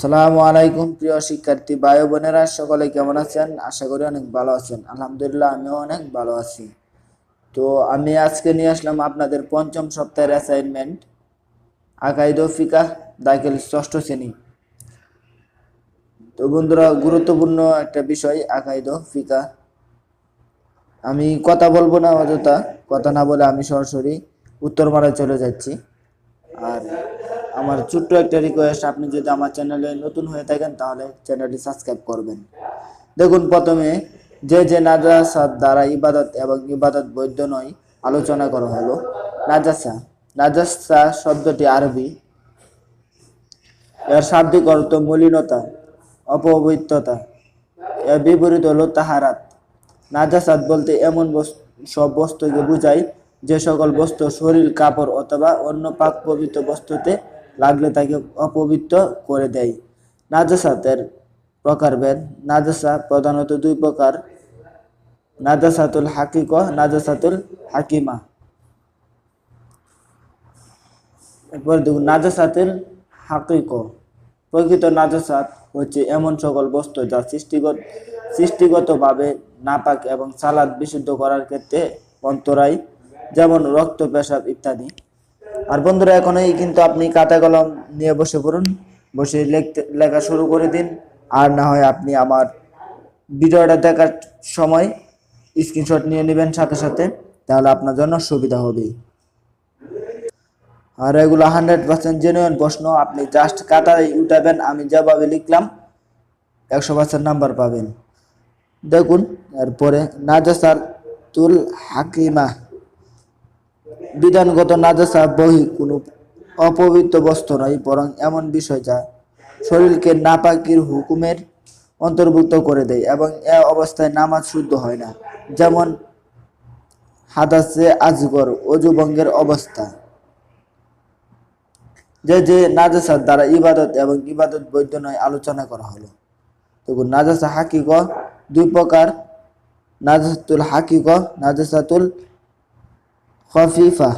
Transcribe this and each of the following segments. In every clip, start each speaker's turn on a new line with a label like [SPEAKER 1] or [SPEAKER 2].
[SPEAKER 1] আসসালামু আলাইকুম প্রিয় শিক্ষার্থী ভাই ও বোনেরা, সকলে কেমন আছেন? আশা করি অনেক ভালো আছেন। আলহামদুলিল্লাহ, আমিও অনেক ভালো আছি। তো আমি আজকে নিয়ে আসলাম আপনাদের পঞ্চম সপ্তাহের অ্যাসাইনমেন্ট আকাইদ ও ফিকাহ দাখিল ষষ্ঠ শ্রেণী। তো বন্ধুরা, গুরুত্বপূর্ণ একটা বিষয় আকাইদ ও ফিকাহ। আমি কথা বলবো না, অযথা কথা না বলে আমি সরাসরি উত্তরমালায় চলে যাচ্ছি। আর আমার ছোট্ট একটা রিকোয়েস্ট, আপনি যদি আমার চ্যানেলে নতুন হয়ে থাকেন তাহলে চ্যানেলটি সাবস্ক্রাইব করবেন। দেখুন, প্রথমে যে নাজাসাত দ্বারা ইবাদত এবং ইবাদত বৈধ নয় আলোচনা করা হলো। নাজাসা নাজাসা শব্দটি আরবি, এর শাব্দিক অর্থ মলিনতা, অপবিত্রতা। এর বিপরীত হলো তাহারাত। নাজাসাত বলতে এমন সব বস্তুকে বোঝায় যে সকল বস্তু শরীর, কাপড় অথবা অন্য পাক পবিত্র বস্তুতে লাগলে তাকে অপবিত্র করে দেয়। নাজাসাতের প্রকারভেদ। নাজাসা প্রধানত দুই প্রকার: নাজাসাতুল হাকিক, নাজাসাতুল হাকিমা। এরপর দেখুন নাজাসাতুল হাকিক। প্রকৃত নাজাসাত হচ্ছে এমন সকল বস্তু যা সৃষ্টিগতভাবে নাপাক এবং সালাদ বিশুদ্ধ করার ক্ষেত্রে অন্তরায়, যেমন রক্ত, পেশাব ইত্যাদি। আর বন্ধুরা, এখনই কিন্তু আপনি খাতা কলম নিয়ে বসে পড়ুন, বসে লেখা শুরু করে দিন। আর না হয় আপনি আমার ভিডিওটা দেখার সময় স্ক্রিনশট নিয়ে নেবেন সাথে সাথে, তাহলে আপনার জন্য সুবিধা হবে। আর এগুলো 100% জেনুইন প্রশ্ন। আপনি জাস্ট খাতায় উঠাবেন, আমি যেভাবে লিখলাম 100% নাম্বার পাবেন। দেখুন, এরপরে নাজাসাতুল হাকিমা। বিধানগত নাজাসা বহি কোনো অপবিত্র বস্তু নয়, বরং এমন বিষয় যা শরীরকে নাপাকির হুকুমের অন্তর্ভুক্ত করে দেয় এবং এ অবস্থায় নামাজ শুদ্ধ হয় না, যেমন হাদাসে আজগর, অজু ভঙ্গের অবস্থা। যে নাজাসাত দ্বারা ইবাদত এবং ইবাদত বৈধ নয় আলোচনা করা হলো। দেখুন, নাজাসা হাকিক দুই প্রকার: নাজাসাতুল হাকিক, নাজাসাতুল খফিফা।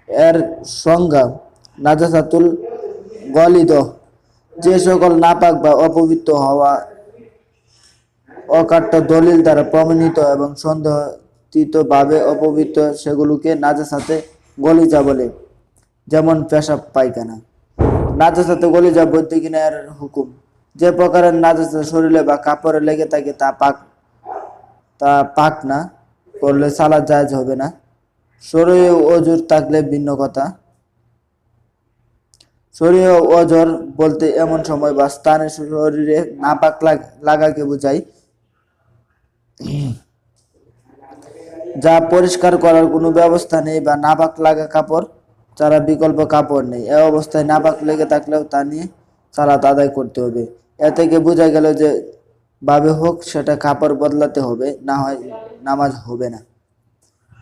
[SPEAKER 1] এর সংজ্ঞা: নাজাসাতুল গলিদ, যে সকল নাপাক বা অপবিত্র হওয়া অকাট্য দলিল দ্বারা প্রমাণিত এবং সন্দেহিতভাবে অপবিত্র, সেগুলোকে নাজাসাতে গলিজা বলে, যেমন পেশাব, পায়খানা। নাজাসাতে গলিজা বৈধ কিনা এর হুকুম: যে প্রকারের নাজাসা শরীরে বা কাপড়ে লেগে থাকে তা পাক না করলে সালাত জায়েজ হবে না। শরীরে ওজর থাকলে ভিন্ন কথা। শরীরে ওজর বলতে এমন সময় বা স্থানে শরীরে নাপাক লাগাকে বোঝায় যা পরিষ্কার করার কোনো ব্যবস্থা নেই বা নাপাক লাগা কাপড় ছাড়া বিকল্প কাপড় নেই। এ অবস্থায় নাপাক লেগে থাকলেও তা নিয়ে সালাত আদায় করতে হবে। এ থেকে বোঝা গেল যে ভাবে হোক সেটা কাপড় বদলাতে হবে, না হয় নামাজ হবে না।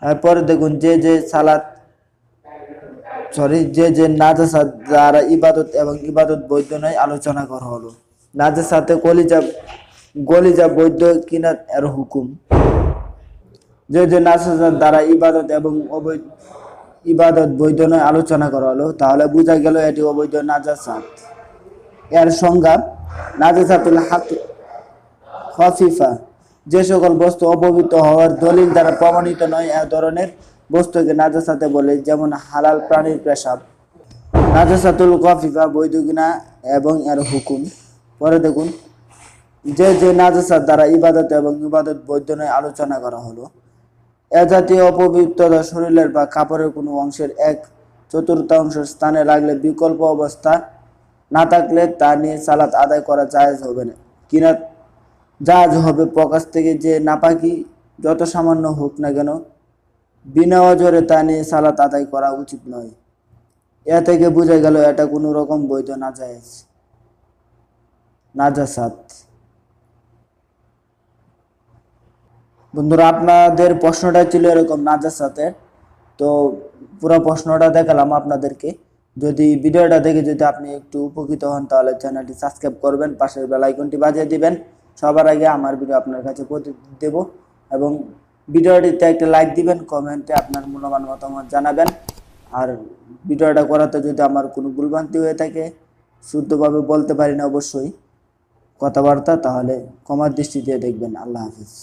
[SPEAKER 1] এরপরে দেখুন, যে নাজাসাত দ্বারা ইবাদত এবং ইবাদত বৈধ নয় আলোচনা করা হলো। নাজাসাতে গলিজা বৈধ কিনা এর হুকুম: যে নাজাসাত দ্বারা ইবাদত এবং ইবাদত বৈধ নয় আলোচনা করা হলো, তাহলে বোঝা গেল এটি অবৈধ নাজাসাত। এর সংজ্ঞা: নাজাসাতুল খফিফা, যে সকল বস্তু অপবিত্র হওয়ার দলিল দ্বারা প্রমাণিত নয় এ ধরনের বস্তুকে নাজাসাতে বলে, যেমন হালাল প্রাণীর পেশাব। নাজাসাতুল খফিফা বৈধ কিনা এবং এর হুকুম। পরে দেখুন, যে নাজাসাত দ্বারা ইবাদত এবং ইবাদত বৈধ নয় আলোচনা করা হলো। এ জাতীয় অপবিত্রতা শরীরের বা কাপড়ের কোনো অংশের 1/4 স্থানে লাগলে বিকল্প অবস্থা না থাকলে তা নিয়ে সালাত আদায় করা জায়েজ হবে না কিনা জায়েজ হবে। প্রকাশ থেকে যে নাপাকি যত সামান্য হোক না কেন, বিনা ওজরে তা নিয়ে সালাত আদায় করা উচিত নয়। এ থেকে বোঝা গেল এটা কোনো রকম বৈধ নাজাসাত। বন্ধুরা, আপনাদের প্রশ্নটা ছিল এরকম নাজাসাতের। তো পুরো প্রশ্নটা দেখালাম আপনাদেরকে। যদি ভিডিওটা দেখে যদি আপনি একটু উপকৃত হন তাহলে চ্যানেলটি সাবস্ক্রাইব করবেন, পাশের বেল আইকনটি বাজিয়ে দিবেন। সবার আগে আমার ভিডিও আপনার কাছে পৌঁছে দেব। এবং ভিডিওটিতে একটা লাইক দিবেন, কমেন্টে আপনার মূল্যবান মতামত জানাবেন। আর ভিডিওটা করাতে যদি আমার কোনো ভুলভ্রান্তি হয়ে থাকে শুদ্ধভাবে বলতে পারি না অবশ্যই কথাবার্তা, তাহলে ক্ষমার দৃষ্টিতে দেখবেন। আল্লাহ হাফিজ।